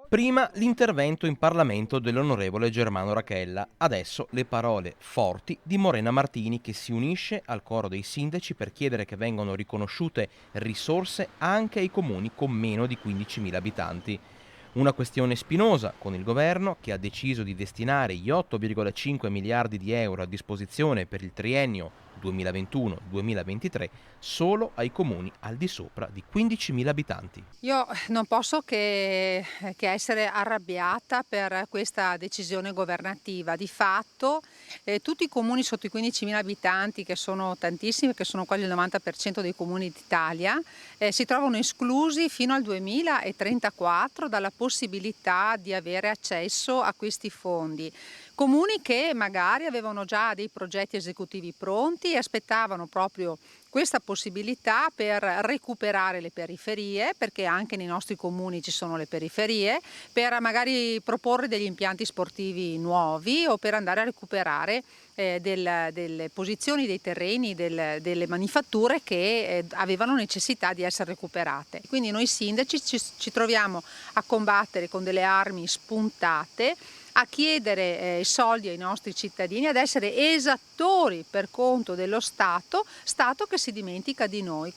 Prima l'intervento in Parlamento dell'onorevole Germano Rachella, adesso le parole forti di Morena Martini che si unisce al coro dei sindaci per chiedere che vengano riconosciute risorse anche ai comuni con meno di 15.000 abitanti. Una questione spinosa con il governo che ha deciso di destinare gli 8,5 miliardi di euro a disposizione per il triennio 2021-2023 solo ai comuni al di sopra di 15.000 abitanti. Io non posso che essere arrabbiata per questa decisione governativa. Di fatto, tutti i comuni sotto i 15.000 abitanti, che sono tantissimi, che sono quasi il 90% dei comuni d'Italia, si trovano esclusi fino al 2034 dalla possibilità di avere accesso a questi fondi. Comuni che magari avevano già dei progetti esecutivi pronti e aspettavano proprio questa possibilità per recuperare le periferie, perché anche nei nostri comuni ci sono le periferie, per magari proporre degli impianti sportivi nuovi o per andare a recuperare delle posizioni dei terreni, delle manifatture che avevano necessità di essere recuperate. Quindi noi sindaci ci troviamo a combattere con delle armi spuntate, a chiedere soldi ai nostri cittadini, ad essere esattori per conto dello Stato, Stato che si dimentica di noi.